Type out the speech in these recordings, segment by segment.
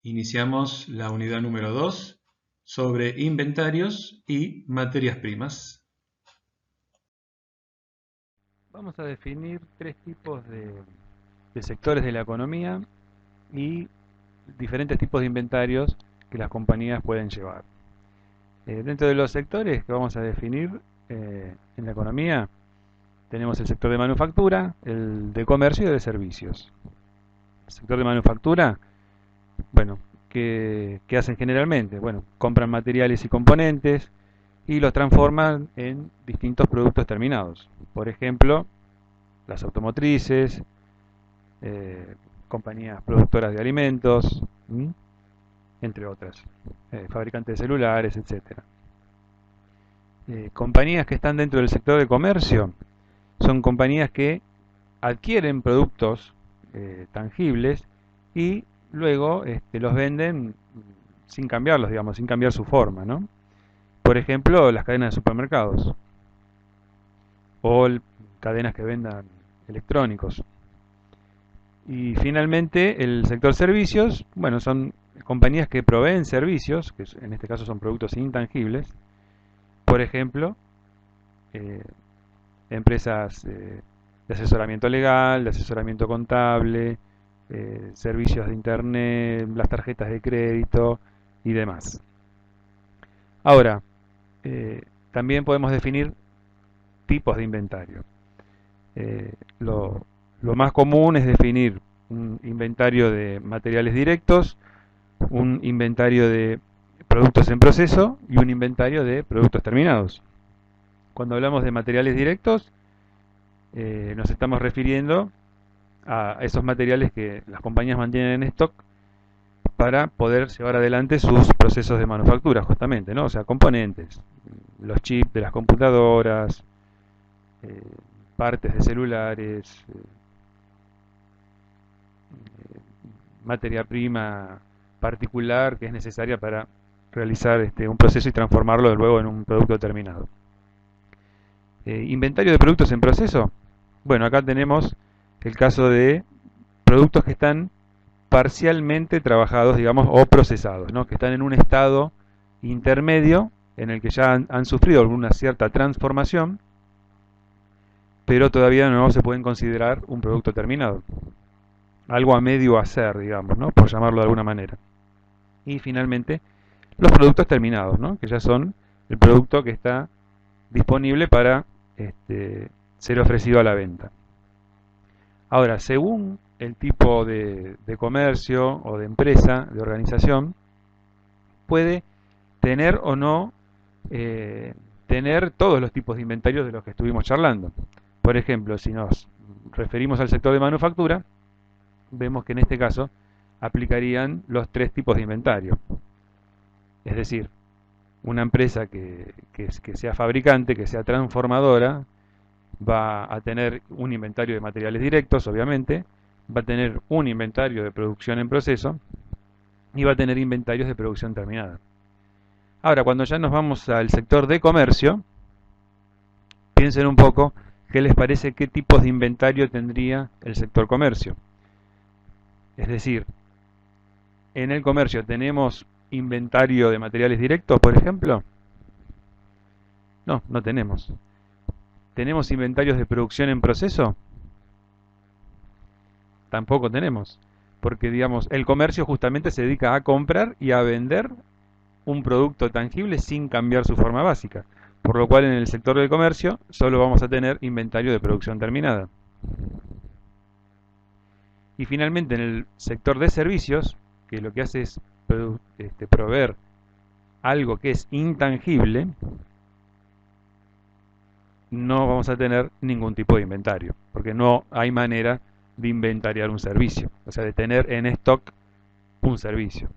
Iniciamos la unidad número 2 sobre inventarios y materias primas. Vamos a definir tres tipos de sectores de la economía y diferentes tipos de inventarios que las compañías pueden llevar. Dentro de los sectores que vamos a definir en la economía, tenemos el sector de manufactura, el de comercio y el de servicios. El sector de manufactura, bueno, ¿qué hacen generalmente? Bueno, compran materiales y componentes y los transforman en distintos productos terminados. Por ejemplo, las automotrices, eh, compañías productoras de alimentos, entre otras, fabricantes de celulares, etcétera. Compañías que están dentro del sector de comercio son compañías que adquieren productos tangibles y luego los venden sin cambiarlos, digamos, sin cambiar su forma, ¿no? Por ejemplo, las cadenas de supermercados o cadenas que vendan electrónicos. Y finalmente, el sector servicios, bueno, son compañías que proveen servicios, que en este caso son productos intangibles, por ejemplo, eh, empresas de asesoramiento legal, de asesoramiento contable, servicios de internet, las tarjetas de crédito y demás. Ahora, eh, también podemos definir tipos de inventario. Eh, lo, lo más común es definir un inventario de materiales directos, un inventario de productos en proceso y un inventario de productos terminados. Cuando hablamos de materiales directos, nos estamos refiriendo a esos materiales que las compañías mantienen en stock para poder llevar adelante sus procesos de manufactura, justamente, ¿no? O sea, componentes, los chips de las computadoras, eh, partes de celulares, materia prima particular que es necesaria para realizar un proceso y transformarlo luego en un producto terminado. Inventario de productos en proceso. Bueno, acá tenemos el caso de productos que están parcialmente trabajados, digamos, o procesados, ¿no? Que están en un estado intermedio en el que ya han sufrido alguna cierta transformación, pero todavía no se pueden considerar un producto terminado. Algo a medio hacer, digamos, ¿no? Por llamarlo de alguna manera. Y finalmente, los productos terminados, ¿no? Que ya son el producto que está disponible para ser ofrecido a la venta. Ahora, según el tipo de comercio o de empresa, de organización, puede tener o no tener todos los tipos de inventarios de los que estuvimos charlando. Por ejemplo, si nos referimos al sector de manufactura, vemos que en este caso aplicarían los tres tipos de inventario. Es decir, una empresa que sea fabricante, que sea transformadora, va a tener un inventario de materiales directos, obviamente, va a tener un inventario de producción en proceso y va a tener inventarios de producción terminada. Ahora, cuando ya nos vamos al sector de comercio, piensen un poco qué les parece qué tipos de inventario tendría el sector comercio. Es decir, en el comercio tenemos inventario de materiales directos, por ejemplo. No, no tenemos. ¿Tenemos inventarios de producción en proceso? Tampoco tenemos. Porque, digamos, el comercio justamente se dedica a comprar y a vender un producto tangible sin cambiar su forma básica. Por lo cual en el sector del comercio solo vamos a tener inventario de producción terminada. Y finalmente en el sector de servicios, que lo que hace es proveer algo que es intangible, no vamos a tener ningún tipo de inventario, porque no hay manera de inventariar un servicio, o sea, de tener en stock un servicio.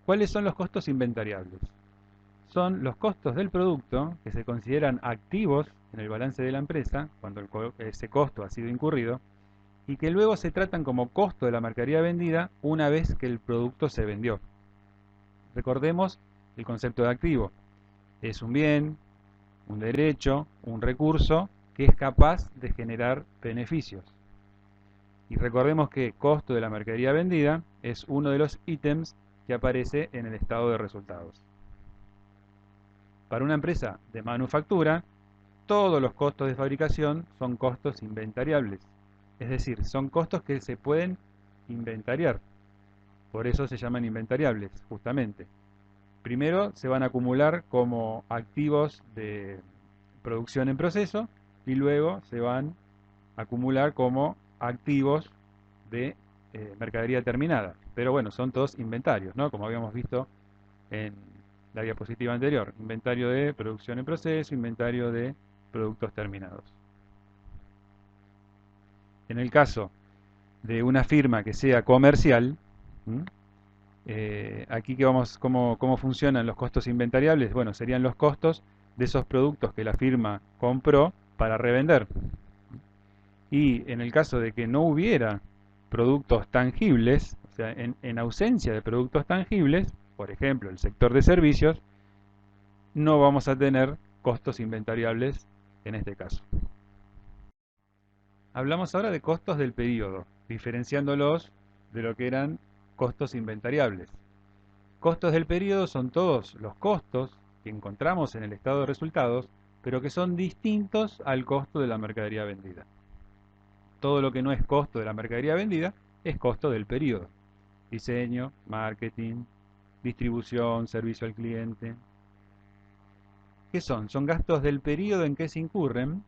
¿Cuáles son los costos inventariables? Son los costos del producto que se consideran activos en el balance de la empresa cuando ese costo ha sido incurrido y que luego se tratan como costo de la mercadería vendida una vez que el producto se vendió. Recordemos el concepto de activo. Es un bien, un derecho, un recurso que es capaz de generar beneficios. Y recordemos que costo de la mercadería vendida es uno de los ítems que aparece en el estado de resultados. Para una empresa de manufactura, todos los costos de fabricación son costos inventariables. Es decir, son costos que se pueden inventariar. Por eso se llaman inventariables, justamente. Primero se van a acumular como activos de producción en proceso y luego se van a acumular como activos de mercadería terminada. Pero bueno, son todos inventarios, ¿no? Como habíamos visto en la diapositiva anterior. Inventario de producción en proceso, inventario de productos terminados. En el caso de una firma que sea comercial, aquí que vamos, ¿cómo funcionan los costos inventariables? Bueno, serían los costos de esos productos que la firma compró para revender. Y en el caso de que no hubiera productos tangibles, o sea, en ausencia de productos tangibles, por ejemplo, el sector de servicios, no vamos a tener costos inventariables en este caso. Hablamos ahora de costos del periodo, diferenciándolos de lo que eran costos inventariables. Costos del periodo son todos los costos que encontramos en el estado de resultados, pero que son distintos al costo de la mercadería vendida. Todo lo que no es costo de la mercadería vendida es costo del periodo. Diseño, marketing, distribución, servicio al cliente. ¿Qué son? Son gastos del periodo en que se incurren,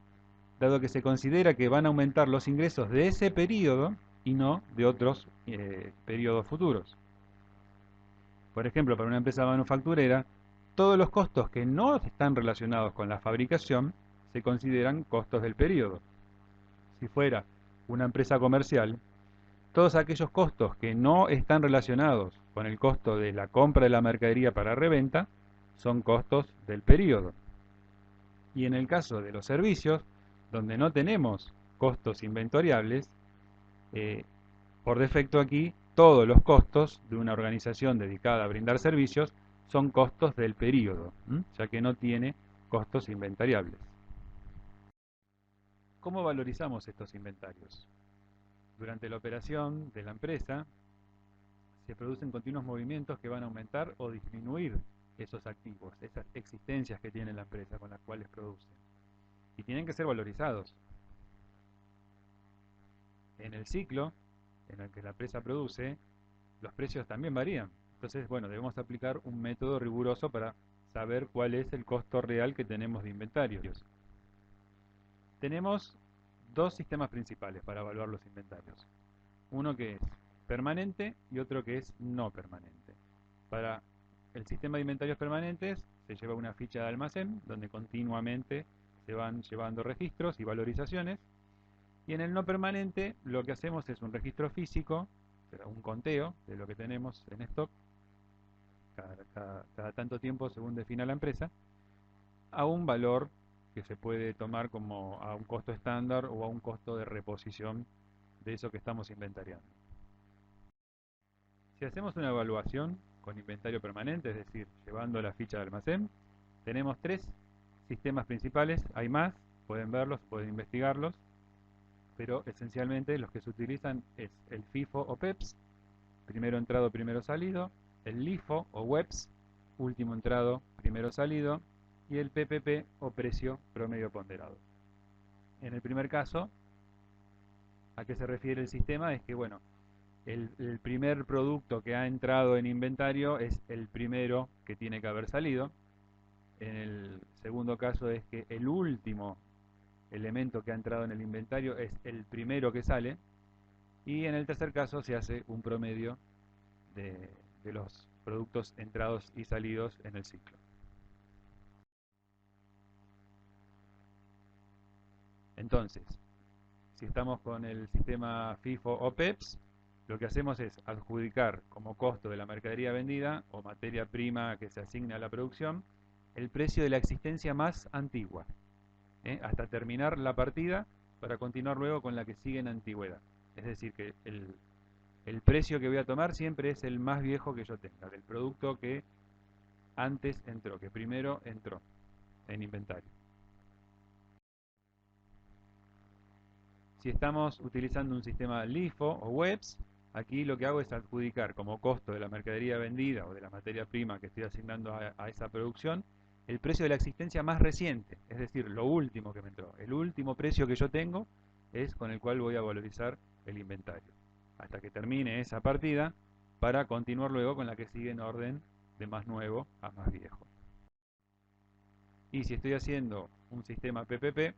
dado que se considera que van a aumentar los ingresos de ese periodo y no de otros periodos futuros. Por ejemplo, para una empresa manufacturera, todos los costos que no están relacionados con la fabricación se consideran costos del periodo. Si fuera una empresa comercial, todos aquellos costos que no están relacionados con el costo de la compra de la mercadería para reventa son costos del periodo. Y en el caso de los servicios, donde no tenemos costos inventoriables, por defecto aquí todos los costos de una organización dedicada a brindar servicios son costos del periodo, ya que no tiene costos inventariables. ¿Cómo valorizamos estos inventarios? Durante la operación de la empresa se producen continuos movimientos que van a aumentar o disminuir esos activos, esas existencias que tiene la empresa con las cuales produce. Y tienen que ser valorizados. En el ciclo en el que la empresa produce, los precios también varían. Entonces, bueno, debemos aplicar un método riguroso para saber cuál es el costo real que tenemos de inventarios. Tenemos dos sistemas principales para evaluar los inventarios. Uno que es permanente y otro que es no permanente. Para el sistema de inventarios permanentes se lleva una ficha de almacén donde continuamente se van llevando registros y valorizaciones. Y en el no permanente lo que hacemos es un registro físico, un conteo de lo que tenemos en stock, cada tanto tiempo según defina la empresa, a un valor que se puede tomar como a un costo estándar o a un costo de reposición de eso que estamos inventariando. Si hacemos una evaluación con inventario permanente, es decir, llevando la ficha de almacén, tenemos tres sistemas principales, hay más, pueden verlos, pueden investigarlos, pero esencialmente los que se utilizan es el FIFO o PEPS, primero entrado, primero salido, el LIFO o WEPS, último entrado, primero salido, y el PPP o precio promedio ponderado. En el primer caso, ¿a qué se refiere el sistema? Es que, bueno, el primer producto que ha entrado en inventario es el primero que tiene que haber salido. En el segundo caso es que el último elemento que ha entrado en el inventario es el primero que sale. Y en el tercer caso se hace un promedio de los productos entrados y salidos en el ciclo. Entonces, si estamos con el sistema FIFO o PEPS, lo que hacemos es adjudicar como costo de la mercadería vendida o materia prima que se asigne a la producción el precio de la existencia más antigua, hasta terminar la partida para continuar luego con la que sigue en antigüedad. Es decir, que el precio que voy a tomar siempre es el más viejo que yo tenga, del producto que antes entró, que primero entró en inventario. Si estamos utilizando un sistema LIFO o WEBs, aquí lo que hago es adjudicar como costo de la mercadería vendida o de la materia prima que estoy asignando a esa producción el precio de la existencia más reciente, es decir, lo último que me entró. El último precio que yo tengo es con el cual voy a valorizar el inventario, hasta que termine esa partida para continuar luego con la que sigue en orden de más nuevo a más viejo. Y si estoy haciendo un sistema PPP,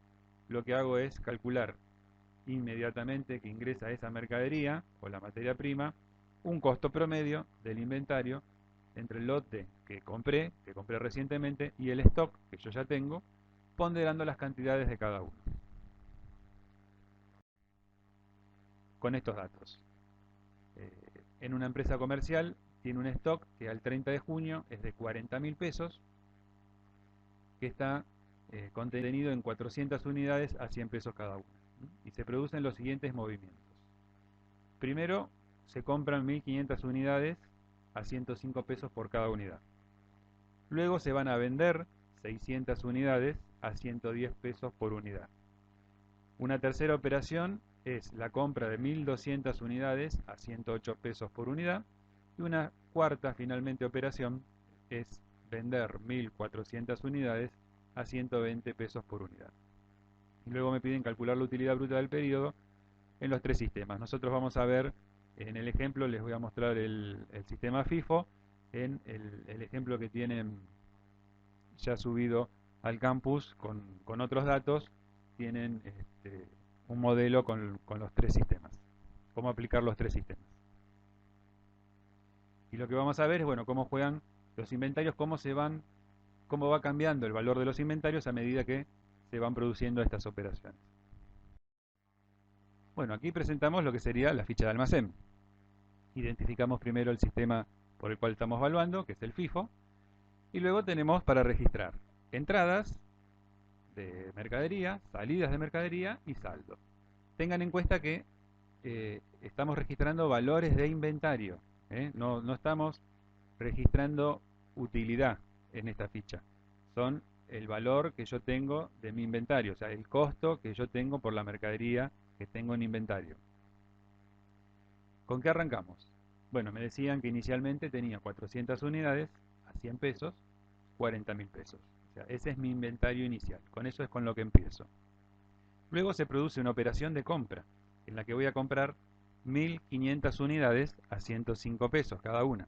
lo que hago es calcular inmediatamente que ingresa esa mercadería o la materia prima un costo promedio del inventario entre el lote que compré recientemente, y el stock que yo ya tengo, ponderando las cantidades de cada uno. Con estos datos, en una empresa comercial tiene un stock que al 30 de junio es de 40.000 pesos, que está contenido en 400 unidades a 100 pesos cada una. Y se producen los siguientes movimientos. Primero, se compran 1.500 unidades a 105 pesos por cada unidad. Luego se van a vender 600 unidades a 110 pesos por unidad. Una tercera operación es la compra de 1.200 unidades a 108 pesos por unidad. Y una cuarta, finalmente, operación es vender 1.400 unidades a 120 pesos por unidad. Y luego me piden calcular la utilidad bruta del periodo en los tres sistemas. Nosotros vamos a ver, en el ejemplo, les voy a mostrar el sistema FIFO, en el ejemplo que tienen ya subido al campus con otros datos, tienen un modelo con los tres sistemas, cómo aplicar los tres sistemas. Y lo que vamos a ver es, bueno, cómo juegan los inventarios, cómo va cambiando el valor de los inventarios a medida que se van produciendo estas operaciones. Bueno, aquí presentamos lo que sería la ficha de almacén. Identificamos primero el sistema por el cual estamos evaluando, que es el FIFO, y luego tenemos para registrar entradas de mercadería, salidas de mercadería y saldo. Tengan en cuenta que estamos registrando valores de inventario, no estamos registrando utilidad en esta ficha. Son el valor que yo tengo de mi inventario, o sea, el costo que yo tengo por la mercadería que tengo en inventario. ¿Con qué arrancamos? Bueno, me decían que inicialmente tenía 400 unidades a 100 pesos, 40.000 pesos. O sea, ese es mi inventario inicial. Con eso es con lo que empiezo. Luego se produce una operación de compra, en la que voy a comprar 1.500 unidades a 105 pesos cada una.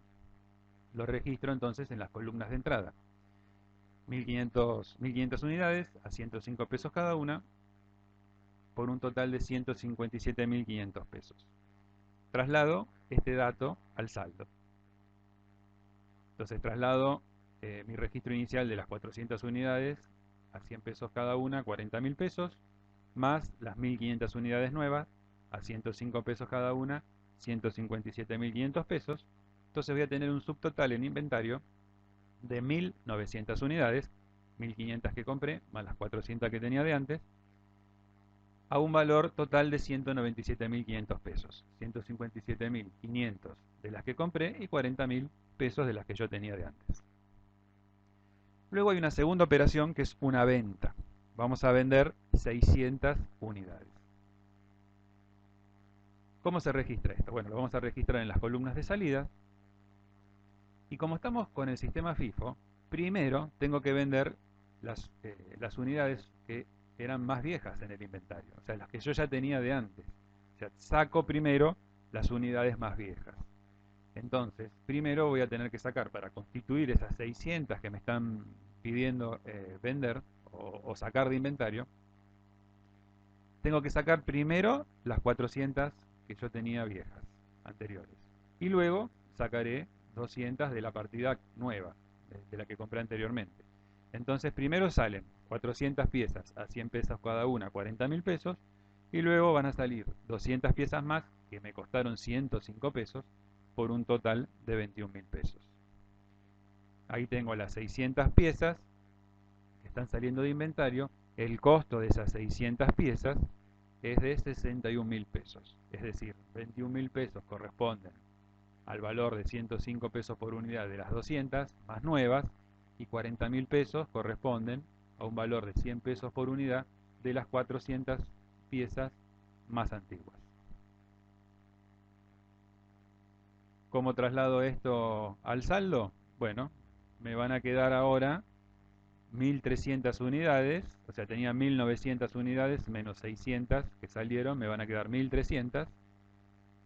Lo registro entonces en las columnas de entrada. 1.500 unidades a 105 pesos cada una, por un total de 157.500 pesos. Traslado este dato al saldo. Entonces traslado mi registro inicial de las 400 unidades a 100 pesos cada una, 40.000 pesos, más las 1.500 unidades nuevas a 105 pesos cada una, 157.500 pesos. Entonces voy a tener un subtotal en inventario de 1.900 unidades, 1.500 que compré, más las 400 que tenía de antes, a un valor total de 197.500 pesos. 157.500 de las que compré y 40.000 pesos de las que yo tenía de antes. Luego hay una segunda operación que es una venta. Vamos a vender 600 unidades. ¿Cómo se registra esto? Bueno, lo vamos a registrar en las columnas de salida. Y como estamos con el sistema FIFO, primero tengo que vender las unidades que eran más viejas en el inventario, o sea, las que yo ya tenía de antes. O sea, saco primero las unidades más viejas. Entonces, primero voy a tener que sacar, para constituir esas 600 que me están pidiendo vender o sacar de inventario, tengo que sacar primero las 400 que yo tenía viejas, anteriores. Y luego sacaré 200 de la partida nueva, de la que compré anteriormente. Entonces primero salen 400 piezas a 100 pesos cada una, 40.000 pesos, y luego van a salir 200 piezas más que me costaron 105 pesos por un total de 21.000 pesos. Ahí tengo las 600 piezas que están saliendo de inventario. El costo de esas 600 piezas es de 61.000 pesos, es decir, 21.000 pesos corresponden al valor de 105 pesos por unidad de las 200 más nuevas, y 40.000 pesos corresponden a un valor de 100 pesos por unidad de las 400 piezas más antiguas. ¿Cómo traslado esto al saldo? Bueno, me van a quedar ahora 1300 unidades, o sea, tenía 1900 unidades menos 600 que salieron, me van a quedar 1300.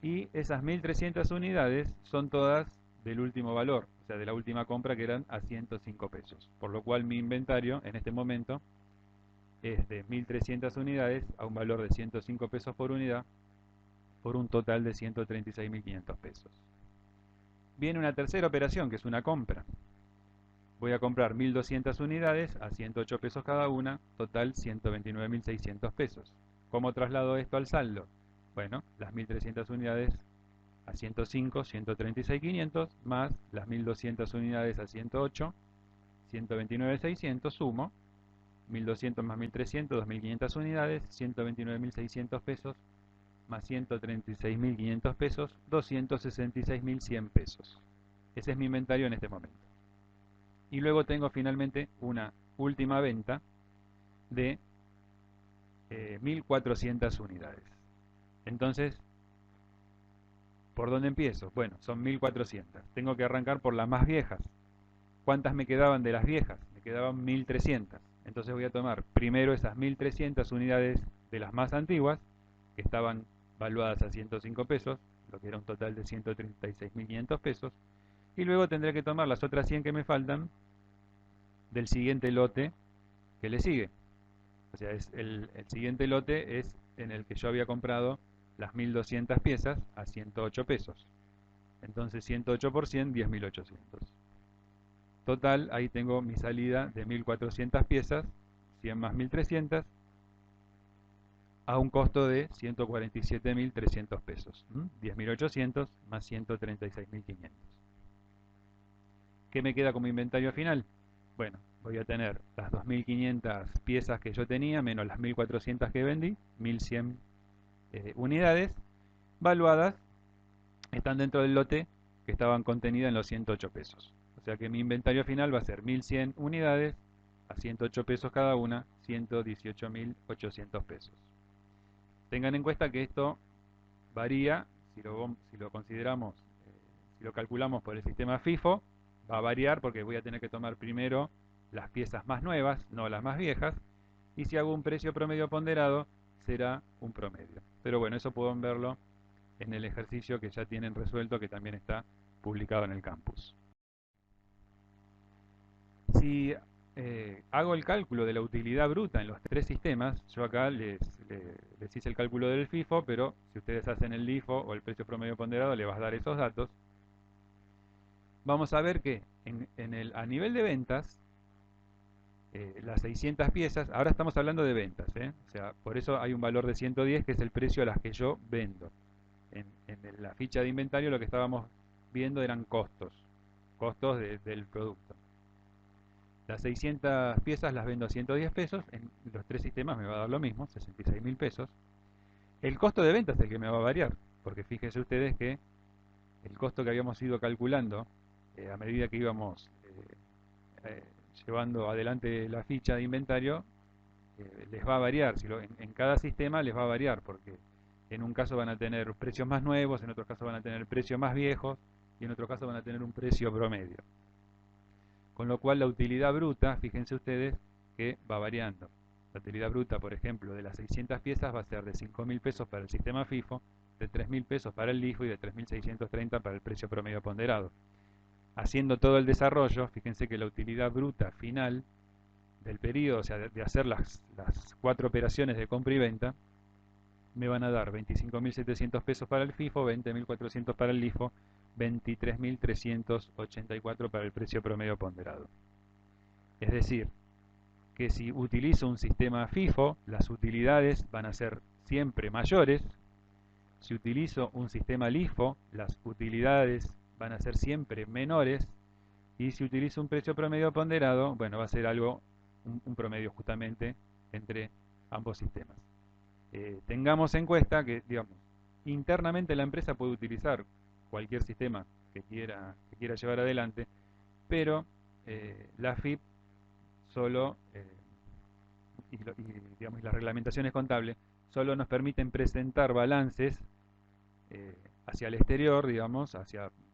Y esas 1300 unidades son todas del último valor, o sea, de la última compra, que eran a 105 pesos. Por lo cual mi inventario en este momento es de 1300 unidades a un valor de 105 pesos por unidad, por un total de 136.500 pesos. Viene una tercera operación, que es una compra. Voy a comprar 1200 unidades a 108 pesos cada una, total 129.600 pesos. ¿Cómo traslado esto al saldo? Bueno, las 1300 unidades a 105, 136.500, más las 1200 unidades a 108, 129.600, sumo 1200 más 1300, 2500 unidades, 129.600 pesos, más 136.500 pesos, 266.100 pesos. Ese es mi inventario en este momento. Y luego tengo finalmente una última venta de 1400 unidades. Entonces, ¿por dónde empiezo? Bueno, son 1400. Tengo que arrancar por las más viejas. ¿Cuántas me quedaban de las viejas? Me quedaban 1300. Entonces voy a tomar primero esas 1300 unidades de las más antiguas, que estaban valuadas a 105 pesos, lo que era un total de 136.500 pesos, y luego tendré que tomar las otras 100 que me faltan del siguiente lote que le sigue. O sea, el siguiente lote es en el que yo había comprado las 1200 piezas a 108 pesos. Entonces 108 por 100, 10.800. Total, ahí tengo mi salida de 1400 piezas, 100 más 1300, a un costo de 147.300 pesos. 10.800 más 136.500. ¿Qué me queda como inventario final? Bueno, voy a tener las 2.500 piezas que yo tenía, menos las 1.400 que vendí, 1.100 unidades, valuadas, están dentro del lote que estaban contenidas en los 108 pesos. O sea que mi inventario final va a ser 1.100 unidades a 108 pesos cada una, 118.800 pesos. Tengan en cuenta que esto varía, si lo consideramos, si lo calculamos por el sistema FIFO, va a variar porque voy a tener que tomar primero las piezas más nuevas, no las más viejas, y si hago un precio promedio ponderado, será un promedio. Pero bueno, eso pueden verlo en el ejercicio que ya tienen resuelto, que también está publicado en el campus. Si hago el cálculo de la utilidad bruta en los tres sistemas, yo acá les hice el cálculo del FIFO, pero si ustedes hacen el LIFO o el precio promedio ponderado, le vas a dar esos datos. Vamos a ver que a nivel de ventas, las 600 piezas, ahora estamos hablando de ventas, o sea, por eso hay un valor de 110, que es el precio a las que yo vendo. En la ficha de inventario lo que estábamos viendo eran costos del producto. Las 600 piezas las vendo a 110 pesos, en los tres sistemas me va a dar lo mismo, 66.000 pesos. El costo de venta es el que me va a variar, porque fíjense ustedes que el costo que habíamos ido calculando a medida que íbamos llevando adelante la ficha de inventario, les va a variar. En cada sistema les va a variar, porque en un caso van a tener precios más nuevos, en otro caso van a tener precios más viejos, y en otro caso van a tener un precio promedio. Con lo cual la utilidad bruta, fíjense ustedes que va variando. La utilidad bruta, por ejemplo, de las 600 piezas va a ser de 5.000 pesos para el sistema FIFO, de 3.000 pesos para el LIFO y de 3.630 para el precio promedio ponderado. Haciendo todo el desarrollo, fíjense que la utilidad bruta final del periodo, o sea, de hacer las 4 operaciones de compra y venta, me van a dar 25.700 pesos para el FIFO, 20.400 para el LIFO, 23.384 para el precio promedio ponderado. Es decir, que si utilizo un sistema FIFO, las utilidades van a ser siempre mayores. Si utilizo un sistema LIFO, las utilidades van a ser siempre menores. Y si utilizo un precio promedio ponderado, bueno, va a ser un promedio justamente entre ambos sistemas. Tengamos en cuenta que, digamos, internamente la empresa puede utilizar cualquier sistema que quiera llevar adelante, pero la FIP solo, digamos, las reglamentaciones contables solo nos permiten presentar balances hacia el exterior, digamos,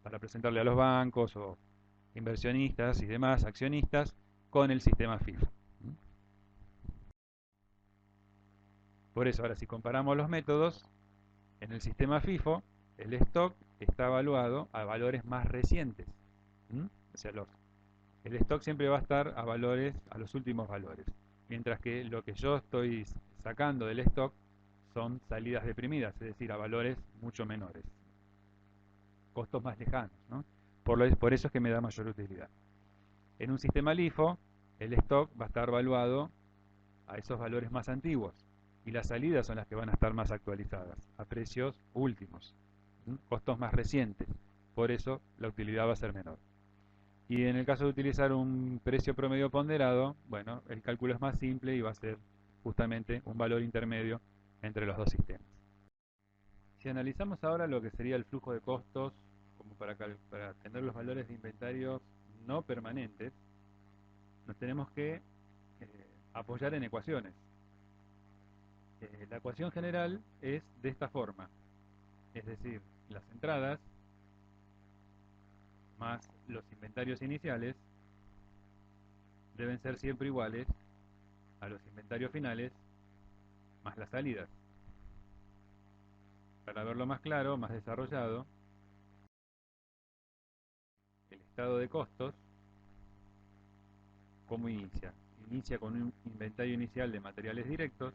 para presentarle a los bancos o inversionistas y demás accionistas con el sistema FIFO. Por eso, ahora si comparamos los métodos, en el sistema FIFO, el stock está evaluado a valores más recientes. O sea, el stock siempre va a estar a los últimos valores. Mientras que lo que yo estoy sacando del stock son salidas deprimidas, es decir, a valores mucho menores. Costos más lejanos, ¿no? Por eso es que me da mayor utilidad. En un sistema LIFO, el stock va a estar valuado a esos valores más antiguos y las salidas son las que van a estar más actualizadas, a precios últimos, costos más recientes. Por eso la utilidad va a ser menor. Y en el caso de utilizar un precio promedio ponderado, bueno, el cálculo es más simple y va a ser justamente un valor intermedio entre los dos sistemas. Si analizamos ahora lo que sería el flujo de costos, como para tener los valores de inventario no permanentes, nos tenemos que apoyar en ecuaciones. La ecuación general es de esta forma, es decir, las entradas más los inventarios iniciales deben ser siempre iguales a los inventarios finales más las salidas. Para verlo más claro, más desarrollado, el estado de costos, ¿cómo inicia? Inicia con un inventario inicial de materiales directos,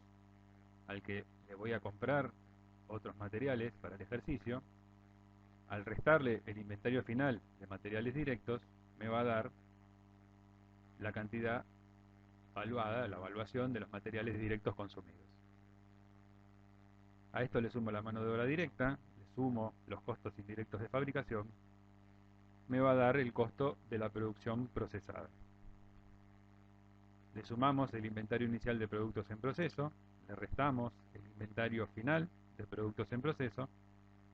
al que le voy a comprar otros materiales para el ejercicio. Al restarle el inventario final de materiales directos, me va a dar la cantidad valuada, la evaluación de los materiales directos consumidos. A esto le sumo la mano de obra directa, le sumo los costos indirectos de fabricación, me va a dar el costo de la producción procesada. Le sumamos el inventario inicial de productos en proceso, le restamos el inventario final de productos en proceso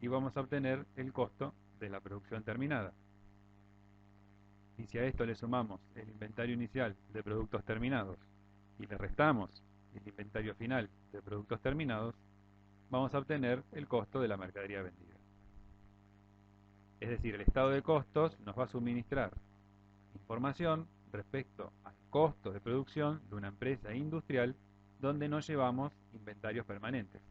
y vamos a obtener el costo de la producción terminada. Y si a esto le sumamos el inventario inicial de productos terminados y le restamos el inventario final de productos terminados, vamos a obtener el costo de la mercadería vendida. Es decir, el estado de costos nos va a suministrar información respecto al costo de producción de una empresa industrial donde no llevamos inventarios permanentes.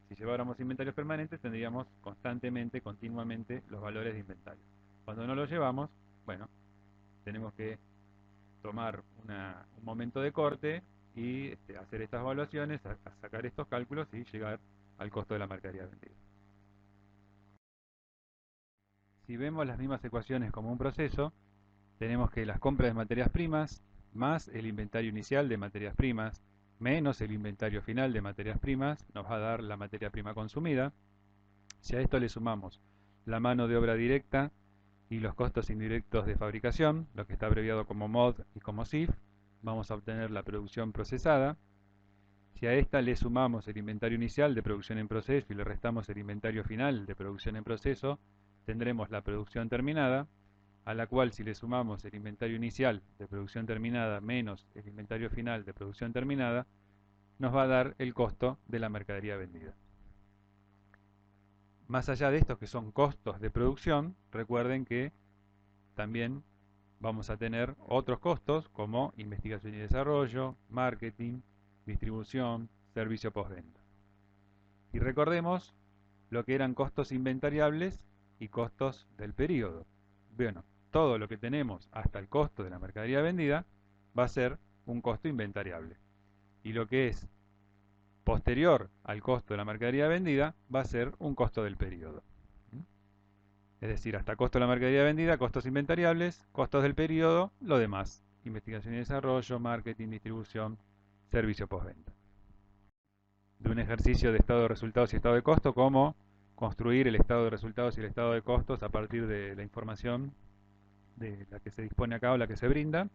Si lleváramos inventarios permanentes tendríamos constantemente, continuamente los valores de inventario. Cuando no los llevamos, bueno, tenemos que tomar un momento de corte y hacer estas evaluaciones, sacar estos cálculos y llegar al costo de la mercadería vendida. Si vemos las mismas ecuaciones como un proceso, tenemos que las compras de materias primas más el inventario inicial de materias primas menos el inventario final de materias primas nos va a dar la materia prima consumida. Si a esto le sumamos la mano de obra directa y los costos indirectos de fabricación, lo que está abreviado como MOD y como CIF, vamos a obtener la producción procesada. Si a esta le sumamos el inventario inicial de producción en proceso y le restamos el inventario final de producción en proceso, tendremos la producción terminada, a la cual si le sumamos el inventario inicial de producción terminada menos el inventario final de producción terminada, nos va a dar el costo de la mercadería vendida. Más allá de estos que son costos de producción, recuerden que también vamos a tener otros costos como investigación y desarrollo, marketing, distribución, servicio postventa. Y recordemos lo que eran costos inventariables y costos del periodo. Bueno, todo lo que tenemos hasta el costo de la mercadería vendida va a ser un costo inventariable. Y lo que es posterior al costo de la mercadería vendida va a ser un costo del periodo. Es decir, hasta costo de la mercadería vendida, costos inventariables, costos del periodo, lo demás. Investigación y desarrollo, marketing, distribución, servicio postventa. De un ejercicio de estado de resultados y estado de costo, como construir el estado de resultados y el estado de costos a partir de la información de la que se dispone acá o la que se brinda.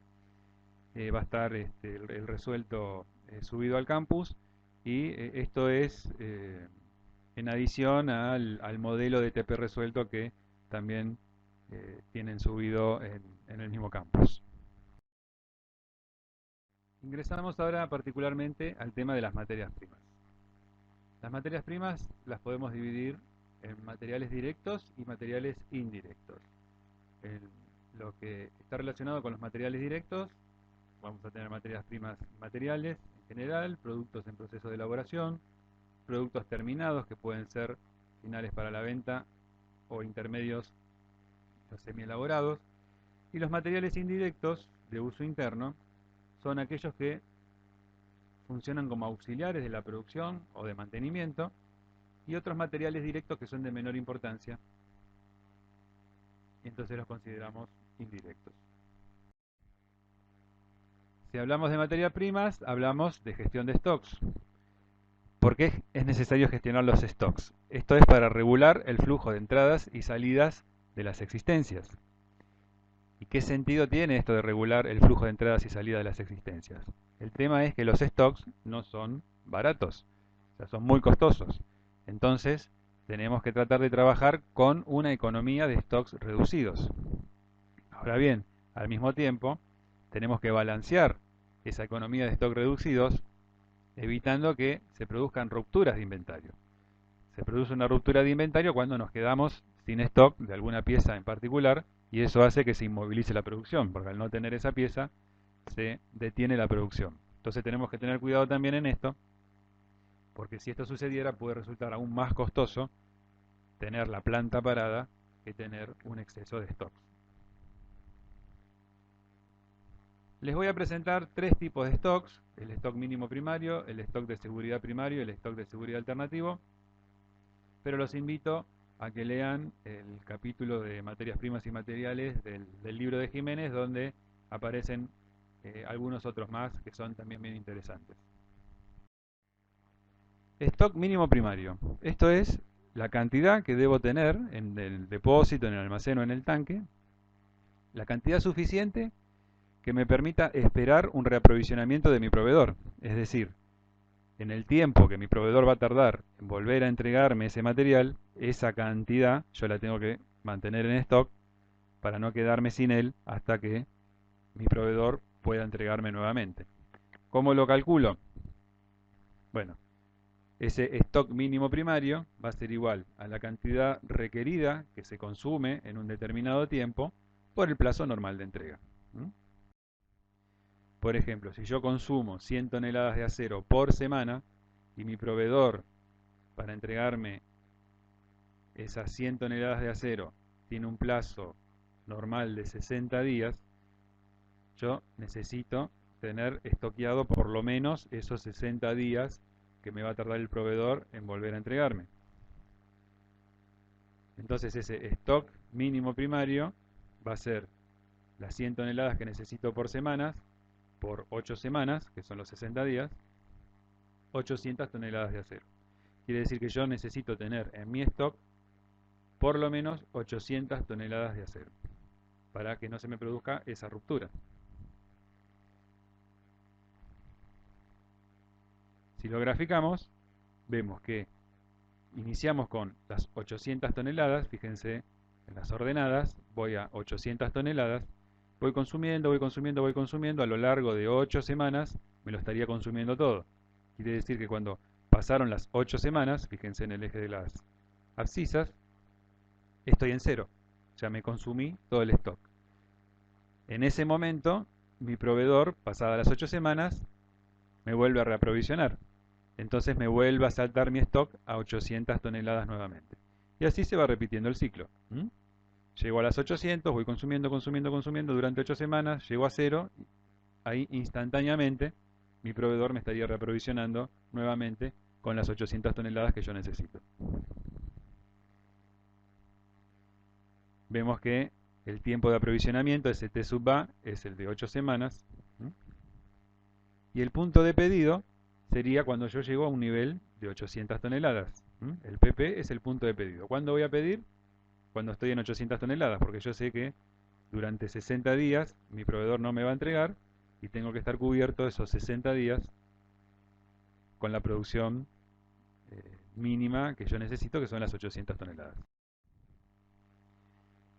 Va a estar el resuelto subido al campus y esto es en adición al modelo de TP resuelto que también tienen subido en el mismo campus. Ingresamos ahora particularmente al tema de las materias primas. Las materias primas las podemos dividir en materiales directos y materiales indirectos. Lo que está relacionado con los materiales directos, vamos a tener materias primas materiales en general, productos en proceso de elaboración, productos terminados que pueden ser finales para la venta o intermedios o semi-elaborados. Y los materiales indirectos de uso interno son aquellos que funcionan como auxiliares de la producción o de mantenimiento, y otros materiales directos que son de menor importancia, y entonces los consideramos indirectos. Si hablamos de materias primas, hablamos de gestión de stocks. ¿Por qué es necesario gestionar los stocks? Esto es para regular el flujo de entradas y salidas de las existencias. ¿Y qué sentido tiene esto de regular el flujo de entradas y salidas de las existencias? El tema es que los stocks no son baratos, o sea, son muy costosos. Entonces, tenemos que tratar de trabajar con una economía de stocks reducidos. Ahora bien, al mismo tiempo, tenemos que balancear esa economía de stocks reducidos, evitando que se produzcan rupturas de inventario. Se produce una ruptura de inventario cuando nos quedamos sin stock de alguna pieza en particular, y eso hace que se inmovilice la producción, porque al no tener esa pieza se detiene la producción. Entonces tenemos que tener cuidado también en esto, porque si esto sucediera puede resultar aún más costoso tener la planta parada que tener un exceso de stocks. Les voy a presentar tres tipos de stocks: el stock mínimo primario, el stock de seguridad primario y el stock de seguridad alternativo. Pero los invito a que lean el capítulo de materias primas y materiales del libro de Jiménez, donde aparecen algunos otros más que son también bien interesantes. Stock mínimo primario. Esto es la cantidad que debo tener en el depósito, en el almacén o en el tanque, la cantidad suficiente que me permita esperar un reaprovisionamiento de mi proveedor. Es decir, en el tiempo que mi proveedor va a tardar en volver a entregarme ese material, esa cantidad yo la tengo que mantener en stock para no quedarme sin él hasta que mi proveedor pueda entregarme nuevamente. ¿Cómo lo calculo? Bueno, ese stock mínimo primario va a ser igual a la cantidad requerida que se consume en un determinado tiempo por el plazo normal de entrega. Por ejemplo, si yo consumo 100 toneladas de acero por semana y mi proveedor, para entregarme esas 100 toneladas de acero, tiene un plazo normal de 60 días, yo necesito tener estoqueado por lo menos esos 60 días que me va a tardar el proveedor en volver a entregarme. Entonces ese stock mínimo primario va a ser las 100 toneladas que necesito por semana, por 8 semanas, que son los 60 días, 800 toneladas de acero. Quiere decir que yo necesito tener en mi stock por lo menos 800 toneladas de acero para que no se me produzca esa ruptura. Si lo graficamos, vemos que iniciamos con las 800 toneladas, fíjense en las ordenadas, voy a 800 toneladas, voy consumiendo, a lo largo de 8 semanas me lo estaría consumiendo todo. Quiere decir que cuando pasaron las 8 semanas, fíjense en el eje de las abscisas, estoy en cero, ya me consumí todo el stock. En ese momento, mi proveedor, pasadas las 8 semanas, me vuelve a reaprovisionar. Entonces me vuelve a saltar mi stock a 800 toneladas nuevamente. Y así se va repitiendo el ciclo. Llego a las 800, voy consumiendo durante 8 semanas, llego a cero, ahí instantáneamente mi proveedor me estaría reaprovisionando nuevamente con las 800 toneladas que yo necesito. Vemos que el tiempo de aprovisionamiento, ese T sub A, es el de 8 semanas. Y el punto de pedido sería cuando yo llego a un nivel de 800 toneladas. El PP es el punto de pedido. ¿Cuándo voy a pedir? Cuando estoy en 800 toneladas, porque yo sé que durante 60 días mi proveedor no me va a entregar y tengo que estar cubierto esos 60 días con la producción mínima que yo necesito, que son las 800 toneladas.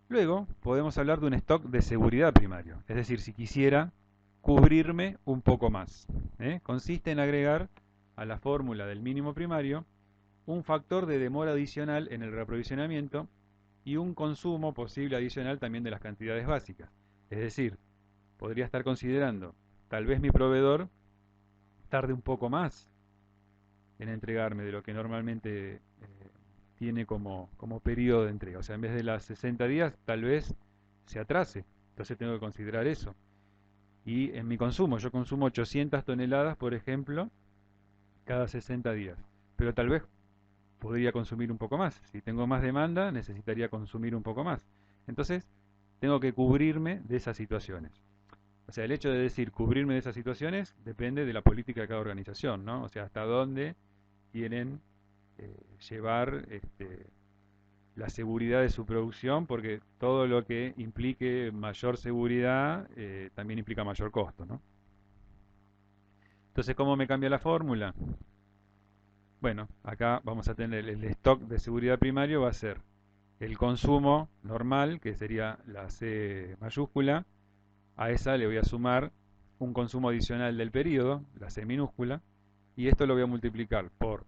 Luego podemos hablar de un stock de seguridad primario. Es decir, si quisiera cubrirme un poco más. Consiste en agregar a la fórmula del mínimo primario un factor de demora adicional en el reaprovisionamiento y un consumo posible adicional también de las cantidades básicas. Es decir, podría estar considerando, tal vez mi proveedor tarde un poco más en entregarme de lo que normalmente tiene como periodo de entrega. O sea, en vez de las 60 días, tal vez se atrase. Entonces tengo que considerar eso. Y en mi consumo, yo consumo 800 toneladas, por ejemplo, cada 60 días. Pero tal vez podría consumir un poco más. Si tengo más demanda, necesitaría consumir un poco más. Entonces, tengo que cubrirme de esas situaciones. O sea, el hecho de decir cubrirme de esas situaciones depende de la política de cada organización, ¿no? O sea, hasta dónde quieren llevar la seguridad de su producción, porque todo lo que implique mayor seguridad también implica mayor costo, ¿no? Entonces, ¿cómo me cambia la fórmula? Bueno, acá vamos a tener el stock de seguridad primario, va a ser el consumo normal, que sería la C mayúscula. A esa le voy a sumar un consumo adicional del periodo, la C minúscula, y esto lo voy a multiplicar por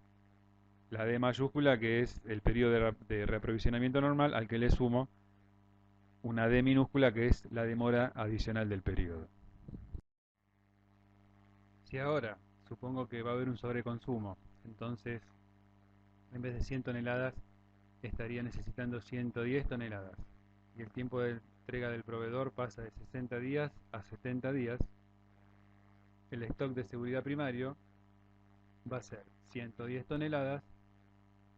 la D mayúscula, que es el periodo de reaprovisionamiento normal, al que le sumo una D minúscula, que es la demora adicional del periodo. Si ahora supongo que va a haber un sobreconsumo, entonces en vez de 100 toneladas estaría necesitando 110 toneladas, y el tiempo de entrega del proveedor pasa de 60 días a 70 días, el stock de seguridad primario va a ser 110 toneladas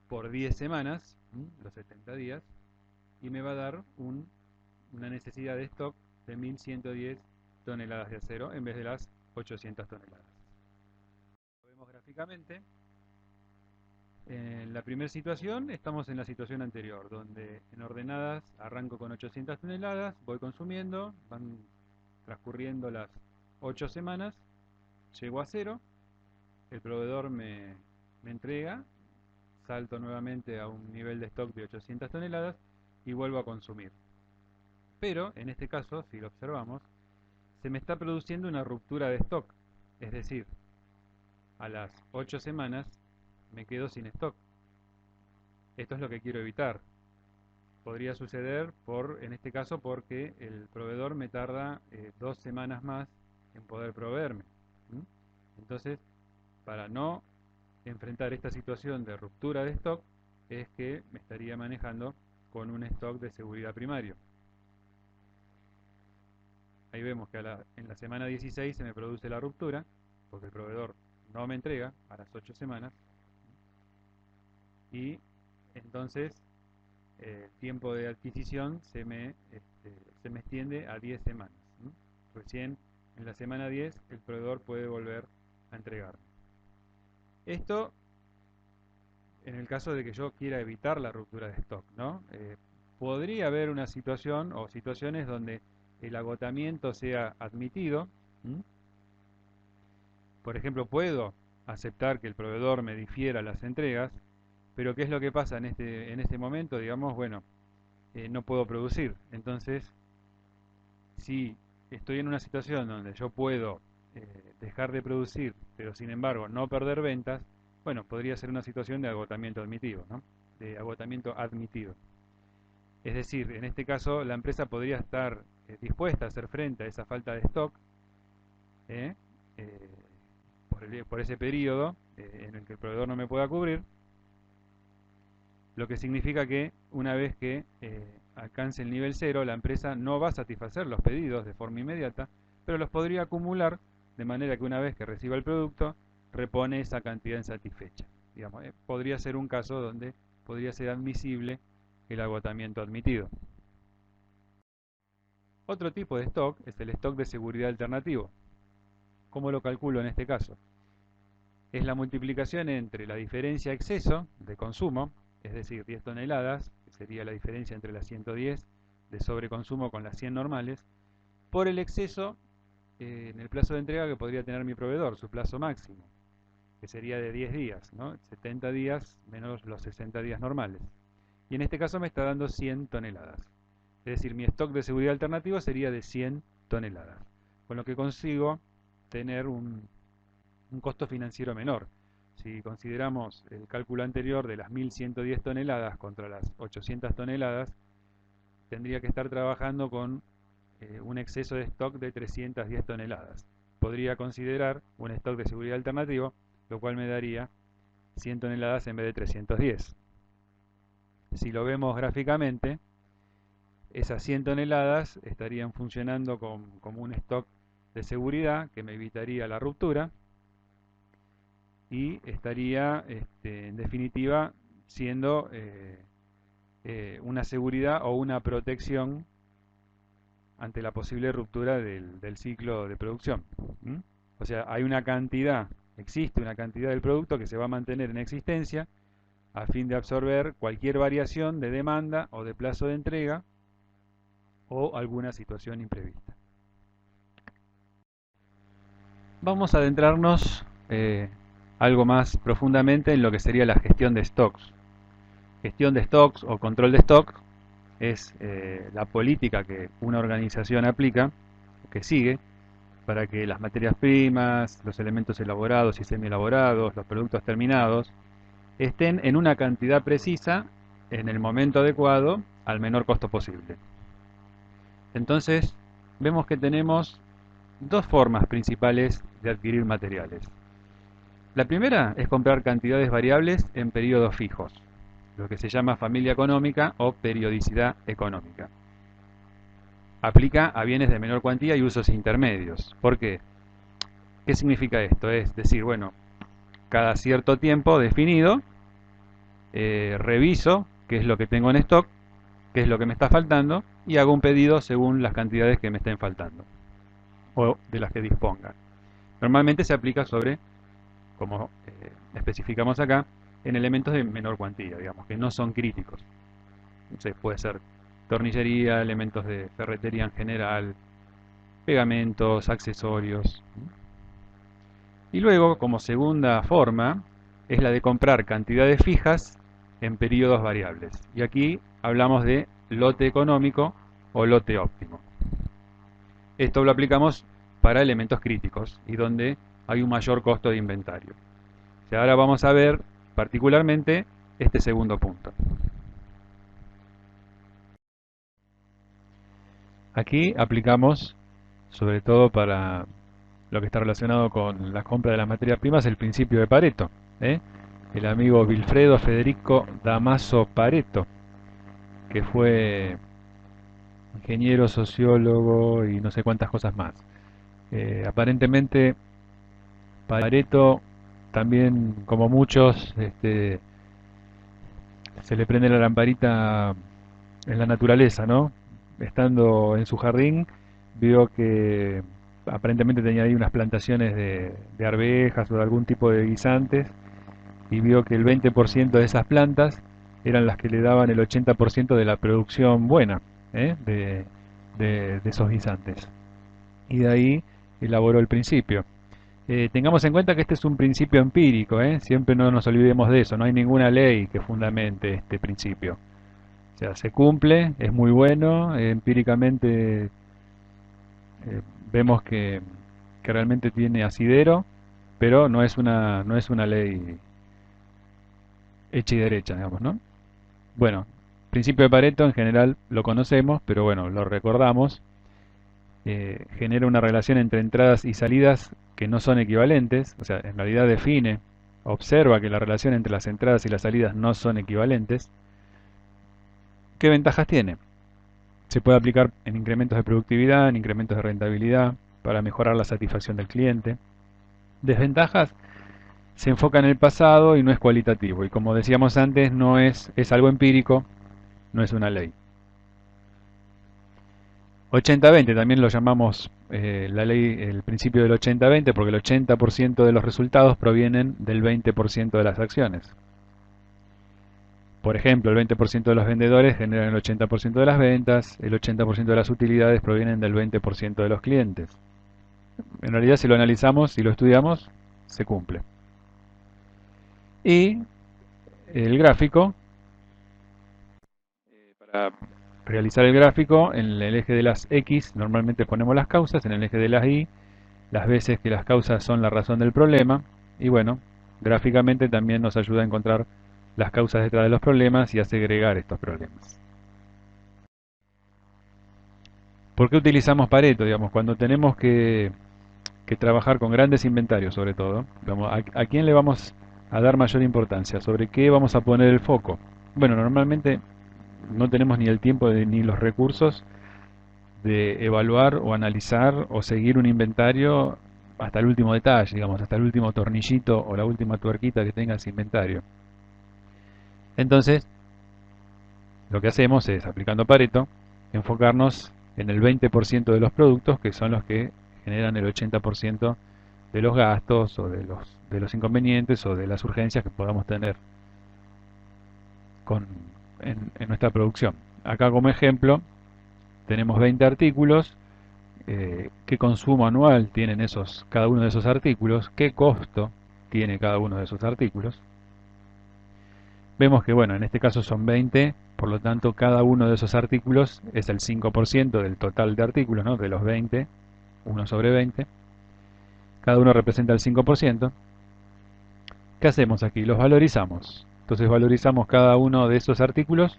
por 10 semanas, los 70 días, y me va a dar una necesidad de stock de 1110 toneladas de acero en vez de las 800 toneladas. Lo vemos gráficamente. En la primera situación estamos en la situación anterior, donde en ordenadas arranco con 800 toneladas, voy consumiendo, van transcurriendo las 8 semanas, llego a cero, el proveedor me entrega, salto nuevamente a un nivel de stock de 800 toneladas y vuelvo a consumir. Pero en este caso, si lo observamos, se me está produciendo una ruptura de stock, es decir, a las 8 semanas me quedo sin stock. Esto es lo que quiero evitar. Podría suceder en este caso porque el proveedor me tarda 2 semanas más en poder proveerme. Entonces, para no enfrentar esta situación de ruptura de stock, es que me estaría manejando con un stock de seguridad primario. Ahí vemos que en la semana 16 se me produce la ruptura, porque el proveedor no me entrega a las 8 semanas, y entonces el tiempo de adquisición se me extiende a 10 semanas. Recién en la semana 10 el proveedor puede volver a entregarme. Esto en el caso de que yo quiera evitar la ruptura de stock, ¿no? Podría haber una situación o situaciones donde el agotamiento sea admitido. Por ejemplo, puedo aceptar que el proveedor me difiera las entregas, pero ¿qué es lo que pasa en este momento? Digamos, bueno, no puedo producir. Entonces, si estoy en una situación donde yo puedo dejar de producir, pero sin embargo no perder ventas, bueno, podría ser una situación de agotamiento admitido, ¿no? De agotamiento admitido. Es decir, en este caso la empresa podría estar dispuesta a hacer frente a esa falta de stock eh, eh, por ese periodo en el que el proveedor no me pueda cubrir, lo que significa que una vez que alcance el nivel cero, la empresa no va a satisfacer los pedidos de forma inmediata, pero los podría acumular de manera que una vez que reciba el producto, repone esa cantidad insatisfecha. Digamos, podría ser un caso donde podría ser admisible el agotamiento admitido. Otro tipo de stock es el stock de seguridad alternativo. ¿Cómo lo calculo en este caso? Es la multiplicación entre la diferencia exceso de consumo, es decir, 10 toneladas, que sería la diferencia entre las 110 de sobreconsumo con las 100 normales, por el exceso en el plazo de entrega que podría tener mi proveedor, su plazo máximo, que sería de 10 días, ¿no? 70 días menos los 60 días normales. Y en este caso me está dando 100 toneladas. Es decir, mi stock de seguridad alternativo sería de 100 toneladas. con lo que consigo tener un costo financiero menor. Si consideramos el cálculo anterior de las 1110 toneladas contra las 800 toneladas, tendría que estar trabajando con un exceso de stock de 310 toneladas. Podría considerar un stock de seguridad alternativo, lo cual me daría 100 toneladas en vez de 310. Si lo vemos gráficamente, esas 100 toneladas estarían funcionando como un stock de seguridad que me evitaría la ruptura y estaría, en definitiva, siendo una seguridad o una protección ante la posible ruptura del ciclo de producción. ¿Mm? O sea, hay una cantidad, existe una cantidad del producto que se va a mantener en existencia a fin de absorber cualquier variación de demanda o de plazo de entrega o alguna situación imprevista. Vamos a adentrarnos algo más profundamente en lo que sería la gestión de stocks. Gestión de stocks o control de stock es la política que una organización aplica, que sigue, para que las materias primas, los elementos elaborados y semi-elaborados, los productos terminados, estén en una cantidad precisa, en el momento adecuado, al menor costo posible. Entonces, vemos que tenemos dos formas principales de adquirir materiales. La primera es comprar cantidades variables en periodos fijos, lo que se llama familia económica o periodicidad económica. Aplica a bienes de menor cuantía y usos intermedios. ¿Por qué? ¿Qué significa esto? Es decir, bueno, cada cierto tiempo definido, reviso qué es lo que tengo en stock, qué es lo que me está faltando, y hago un pedido según las cantidades que me estén faltando, o de las que disponga. Normalmente se aplica sobre, como especificamos acá, en elementos de menor cuantía, digamos, que no son críticos. Entonces puede ser tornillería, elementos de ferretería en general, pegamentos, accesorios. Y luego, como segunda forma, es la de comprar cantidades fijas en periodos variables. Y aquí hablamos de lote económico o lote óptimo. Esto lo aplicamos para elementos críticos y donde hay un mayor costo de inventario. Y ahora vamos a ver particularmente este segundo punto. Aquí aplicamos, sobre todo para lo que está relacionado con la compra de las materias primas, el principio de Pareto. El amigo Vilfredo Federico Damaso Pareto, que fue ingeniero, sociólogo y no sé cuántas cosas más. Aparentemente Pareto también, como muchos, se le prende la lamparita en la naturaleza, ¿no? Estando en su jardín, vio que aparentemente tenía ahí unas plantaciones de arvejas o de algún tipo de guisantes, y vio que el 20% de esas plantas eran las que le daban el 80% de la producción buena, de esos guisantes. Y de ahí elaboró el principio. Tengamos en cuenta que este es un principio empírico, siempre no nos olvidemos de eso, no hay ninguna ley que fundamente este principio. O sea, se cumple, es muy bueno, empíricamente vemos que realmente tiene asidero, pero no es una ley hecha y derecha, digamos, ¿no? Bueno, principio de Pareto en general lo conocemos, pero bueno, lo recordamos. Genera una relación entre entradas y salidas que no son equivalentes, o sea, en realidad observa que la relación entre las entradas y las salidas no son equivalentes. ¿Qué ventajas tiene? Se puede aplicar en incrementos de productividad, en incrementos de rentabilidad, para mejorar la satisfacción del cliente. Desventajas: se enfoca en el pasado y no es cualitativo. Y como decíamos antes, es algo empírico, no es una ley. 80-20 también lo llamamos la ley, el principio del 80-20, porque el 80% de los resultados provienen del 20% de las acciones. Por ejemplo, el 20% de los vendedores generan el 80% de las ventas, el 80% de las utilidades provienen del 20% de los clientes. En realidad, si lo analizamos y lo estudiamos, se cumple. Y el gráfico, para realizar el gráfico, en el eje de las X normalmente ponemos las causas, en el eje de las Y las veces que las causas son la razón del problema, y bueno, gráficamente también nos ayuda a encontrar las causas detrás de los problemas y a segregar estos problemas. ¿Por qué utilizamos Pareto? Digamos, cuando tenemos que trabajar con grandes inventarios sobre todo, digamos, ¿a quién le vamos a dar mayor importancia? ¿Sobre qué vamos a poner el foco? Bueno, normalmente no tenemos ni el tiempo ni los recursos de evaluar o analizar o seguir un inventario hasta el último detalle, digamos, hasta el último tornillito o la última tuerquita que tenga ese inventario. Entonces, lo que hacemos es, aplicando Pareto, enfocarnos en el 20% de los productos que son los que generan el 80% de los gastos o de los inconvenientes o de las urgencias que podamos tener en nuestra producción. Acá como ejemplo tenemos 20 artículos, qué consumo anual tienen cada uno de esos artículos, qué costo tiene cada uno de esos artículos. Vemos que, bueno, en este caso son 20, por lo tanto cada uno de esos artículos es el 5% del total de artículos, ¿no? De los 20, 1 sobre 20. Cada uno representa el 5%. ¿Qué hacemos aquí? Los valorizamos. Entonces valorizamos cada uno de esos artículos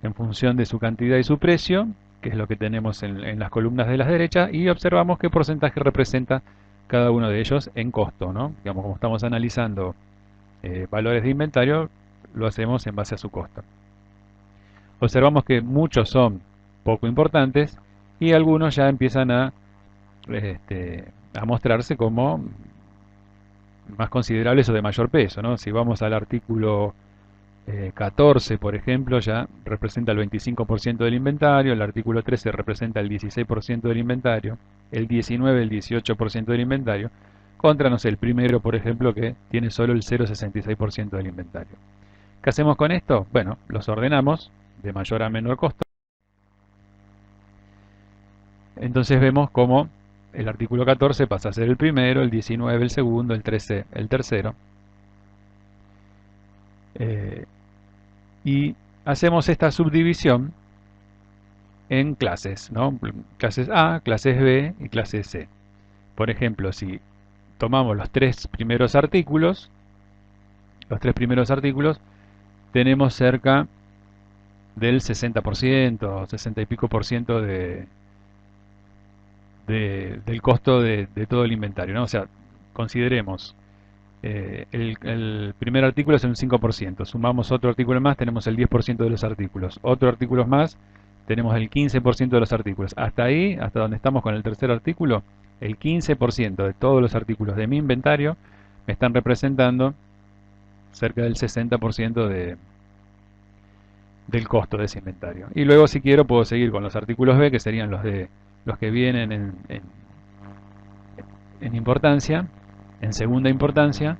en función de su cantidad y su precio, que es lo que tenemos en las columnas de la derecha, y observamos qué porcentaje representa cada uno de ellos en costo, ¿no? Digamos, como estamos analizando valores de inventario, lo hacemos en base a su costo. Observamos que muchos son poco importantes y algunos ya empiezan a mostrarse como más considerables o de mayor peso, ¿no? Si vamos al artículo 14, por ejemplo, ya representa el 25% del inventario, el artículo 13 representa el 16% del inventario, el 19 el 18% del inventario, contra, no sé, el primero, por ejemplo, que tiene solo el 0,66% del inventario. ¿Qué hacemos con esto? Bueno, los ordenamos de mayor a menor costo. Entonces vemos cómo el artículo 14 pasa a ser el primero, el 19 el segundo, el 13 el tercero. Y hacemos esta subdivisión en clases, ¿no? Clases A, clases B y clases C. Por ejemplo, si tomamos los tres primeros artículos, tenemos cerca del 60%, 60 y pico por ciento del costo de todo el inventario, ¿no? O sea, consideremos el primer artículo es un 5%, sumamos otro artículo más, tenemos el 10% de los artículos, otro artículo más, tenemos el 15% de los artículos. Hasta ahí, hasta donde estamos con el tercer artículo, el 15% de todos los artículos de mi inventario me están representando cerca del 60% del costo de ese inventario. Y luego, si quiero, puedo seguir con los artículos B, que serían los que vienen en importancia, en segunda importancia.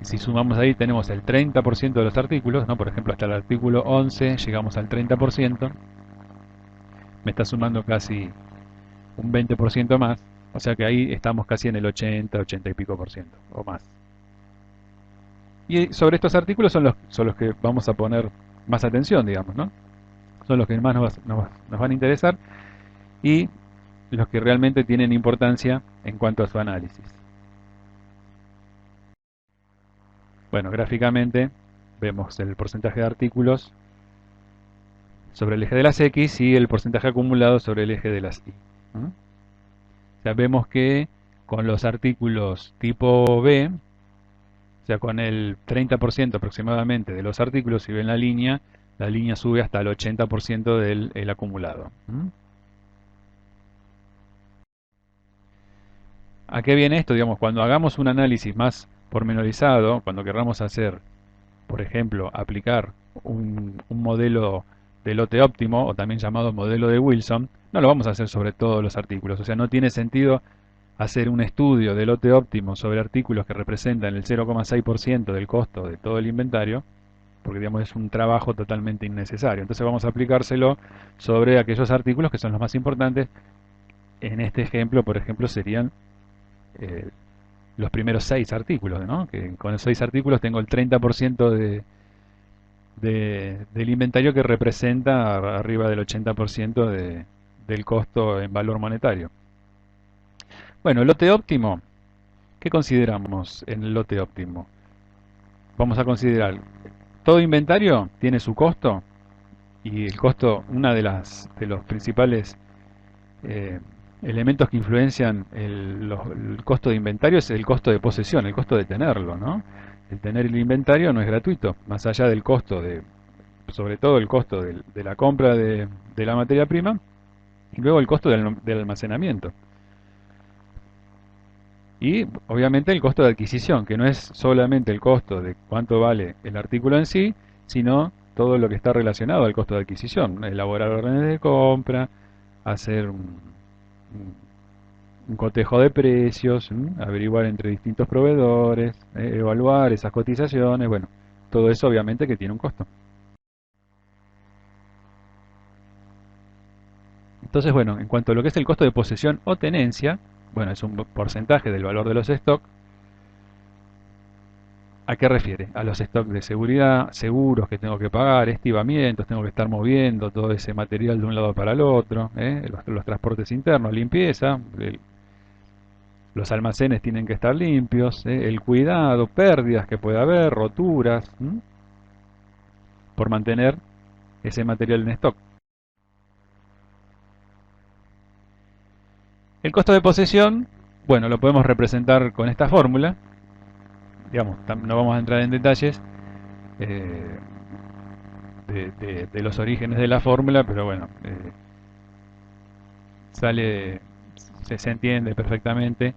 Si sumamos ahí tenemos el 30% de los artículos, ¿no? Por ejemplo, hasta el artículo 11 llegamos al 30%, me está sumando casi un 20% más, o sea que ahí estamos casi en el 80, 80 y pico por ciento o más. Y sobre estos artículos son los que vamos a poner más atención, digamos, ¿no? Son los que más nos van a interesar y los que realmente tienen importancia en cuanto a su análisis. Bueno, gráficamente vemos el porcentaje de artículos sobre el eje de las X y el porcentaje acumulado sobre el eje de las Y. O sea, vemos que con los artículos tipo B, o sea, con el 30% aproximadamente de los artículos, si ven la línea sube hasta el 80% del acumulado. ¿A qué viene esto? Digamos, cuando hagamos un análisis más pormenorizado, cuando queramos hacer, por ejemplo, aplicar un modelo de lote óptimo, o también llamado modelo de Wilson, no lo vamos a hacer sobre todos los artículos. O sea, no tiene sentido hacer un estudio de lote óptimo sobre artículos que representan el 0,6% del costo de todo el inventario, porque digamos es un trabajo totalmente innecesario. Entonces vamos a aplicárselo sobre aquellos artículos que son los más importantes. En este ejemplo, por ejemplo, serían los primeros 6 artículos, ¿no? Que con esos 6 artículos tengo el 30% del inventario que representa arriba del 80% del costo en valor monetario. Bueno, el lote óptimo, ¿qué consideramos en el lote óptimo? Vamos a considerar, todo inventario tiene su costo y el costo, una de los principales eh, elementos que influencian el costo de inventario es el costo de posesión, el costo de tenerlo, ¿no? El tener el inventario no es gratuito, más allá del costo sobre todo el costo de la compra de la materia prima y luego el costo del almacenamiento. Y obviamente el costo de adquisición, que no es solamente el costo de cuánto vale el artículo en sí, sino todo lo que está relacionado al costo de adquisición. Elaborar órdenes de compra, hacer un cotejo de precios, averiguar entre distintos proveedores, evaluar esas cotizaciones, bueno, todo eso obviamente que tiene un costo. Entonces, bueno, en cuanto a lo que es el costo de posesión o tenencia, bueno, es un porcentaje del valor de los stocks. ¿A qué refiere? A los stocks de seguridad, seguros que tengo que pagar, estibamientos, tengo que estar moviendo todo ese material de un lado para el otro, los transportes internos, limpieza, los almacenes tienen que estar limpios, el cuidado, pérdidas que puede haber, roturas, por mantener ese material en stock. El costo de posesión, bueno, lo podemos representar con esta fórmula. Digamos, no vamos a entrar en detalles eh, de los orígenes de la fórmula, pero bueno, sale, se entiende perfectamente,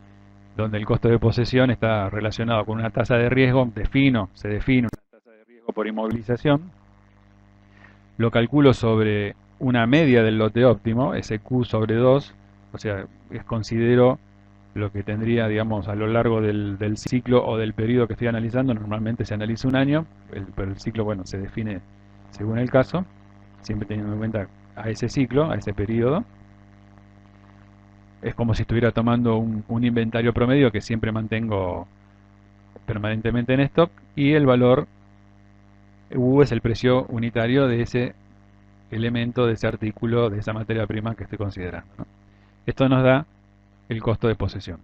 donde el costo de posesión está relacionado con una tasa de riesgo, se define una tasa de riesgo por inmovilización, lo calculo sobre una media del lote óptimo, ese Q sobre 2, o sea, considero lo que tendría, digamos, a lo largo del ciclo o del periodo que estoy analizando. Normalmente se analiza un año, pero el ciclo, bueno, se define según el caso, siempre teniendo en cuenta a ese ciclo, a ese periodo. Es como si estuviera tomando un inventario promedio que siempre mantengo permanentemente en stock y el valor U es el precio unitario de ese elemento, de ese artículo, de esa materia prima que estoy considerando, ¿no? Esto nos da el costo de posesión.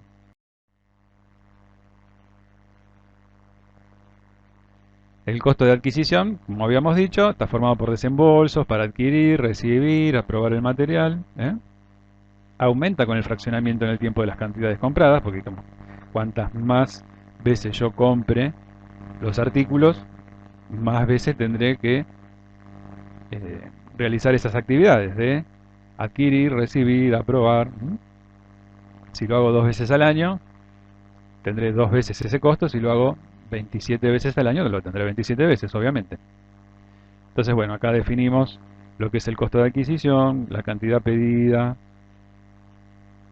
El costo de adquisición, como habíamos dicho, está formado por desembolsos para adquirir, recibir, aprobar el material. Aumenta con el fraccionamiento en el tiempo de las cantidades compradas, porque cuantas más veces yo compre los artículos, más veces tendré que realizar esas actividades de adquirir, recibir, aprobar. Si lo hago 2 veces al año, tendré 2 veces ese costo. Si lo hago 27 veces al año, lo tendré 27 veces, obviamente. Entonces, bueno, acá definimos lo que es el costo de adquisición, la cantidad pedida,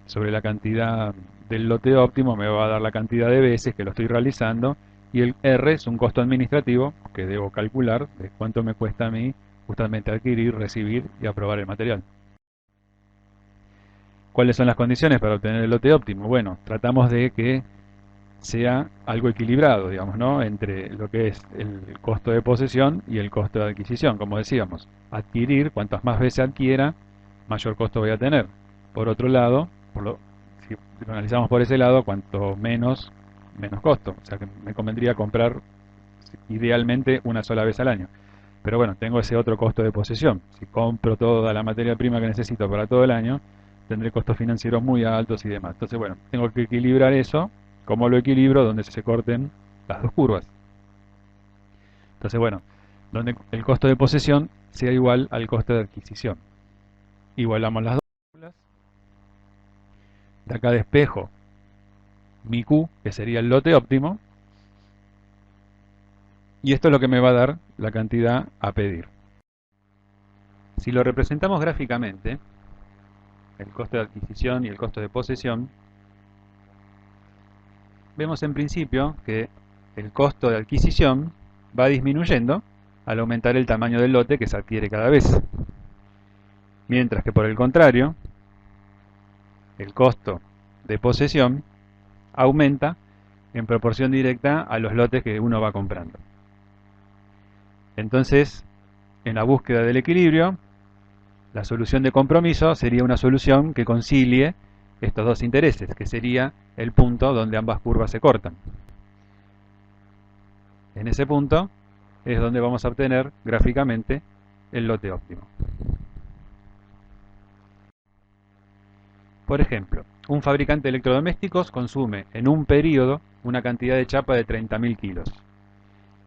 sobre la cantidad del lote óptimo me va a dar la cantidad de veces que lo estoy realizando, y el R es un costo administrativo que debo calcular de cuánto me cuesta a mí justamente adquirir, recibir y aprobar el material. ¿Cuáles son las condiciones para obtener el lote óptimo? Bueno, tratamos de que sea algo equilibrado, digamos, ¿no? Entre lo que es el costo de posesión y el costo de adquisición. Como decíamos, adquirir, cuantas más veces adquiera, mayor costo voy a tener. Por otro lado, si lo analizamos por ese lado, cuanto menos costo. O sea que me convendría comprar idealmente una sola vez al año. Pero bueno, tengo ese otro costo de posesión. Si compro toda la materia prima que necesito para todo el año, tendré costos financieros muy altos y demás. Entonces, bueno, tengo que equilibrar eso. ¿Cómo lo equilibro? Donde se corten las dos curvas. Entonces, bueno, donde el costo de posesión sea igual al costo de adquisición. Igualamos las dos curvas. De acá despejo mi Q, que sería el lote óptimo. Y esto es lo que me va a dar la cantidad a pedir. Si lo representamos gráficamente, el costo de adquisición y el costo de posesión, vemos en principio que el costo de adquisición va disminuyendo al aumentar el tamaño del lote que se adquiere cada vez. Mientras que por el contrario, el costo de posesión aumenta en proporción directa a los lotes que uno va comprando. Entonces, en la búsqueda del equilibrio, la solución de compromiso sería una solución que concilie estos dos intereses, que sería el punto donde ambas curvas se cortan. En ese punto es donde vamos a obtener gráficamente el lote óptimo. Por ejemplo, un fabricante de electrodomésticos consume en un periodo una cantidad de chapa de 30.000 kilos.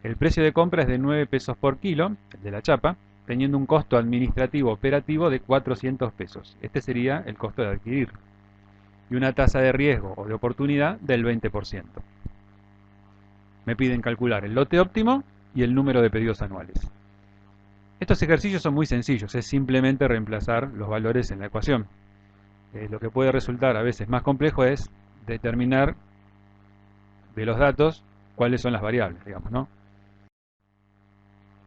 El precio de compra es de 9 pesos por kilo, el de la chapa, teniendo un costo administrativo operativo de 400 pesos. Este sería el costo de adquirir. Y una tasa de riesgo o de oportunidad del 20%. Me piden calcular el lote óptimo y el número de pedidos anuales. Estos ejercicios son muy sencillos, es simplemente reemplazar los valores en la ecuación. Lo que puede resultar a veces más complejo es determinar de los datos cuáles son las variables, digamos, ¿no?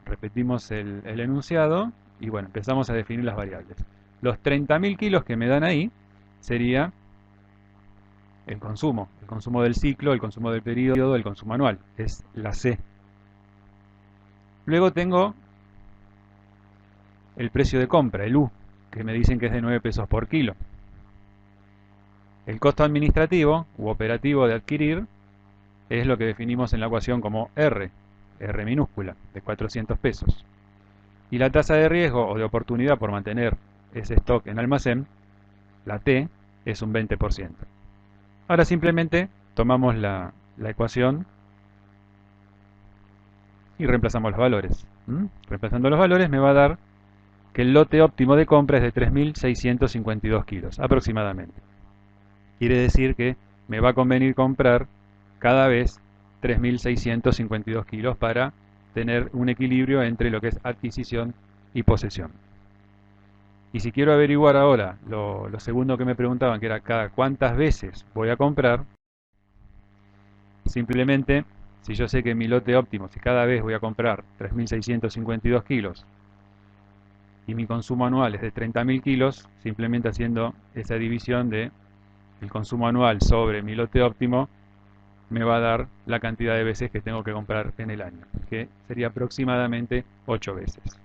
Repetimos el enunciado y bueno, empezamos a definir las variables. Los 30.000 kilos que me dan ahí sería el consumo del ciclo, el consumo del periodo, el consumo anual, es la C. Luego tengo el precio de compra, el U, que me dicen que es de 9 pesos por kilo. El costo administrativo u operativo de adquirir es lo que definimos en la ecuación como R minúscula, de 400 pesos. Y la tasa de riesgo o de oportunidad por mantener ese stock en almacén, la T, es un 20%. Ahora simplemente tomamos la ecuación y reemplazamos los valores. Reemplazando los valores me va a dar que el lote óptimo de compra es de 3.652 kilos aproximadamente. Quiere decir que me va a convenir comprar cada vez 3.652 kilos para tener un equilibrio entre lo que es adquisición y posesión. Y si quiero averiguar ahora lo segundo que me preguntaban, que era cada cuántas veces voy a comprar, simplemente, si yo sé que mi lote óptimo, si cada vez voy a comprar 3.652 kilos y mi consumo anual es de 30.000 kilos, simplemente haciendo esa división de el consumo anual sobre mi lote óptimo, me va a dar la cantidad de veces que tengo que comprar en el año, que sería aproximadamente 8 veces.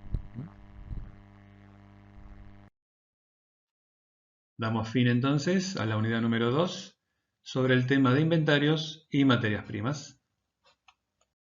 Damos fin entonces a la unidad número 2 sobre el tema de inventarios y materias primas.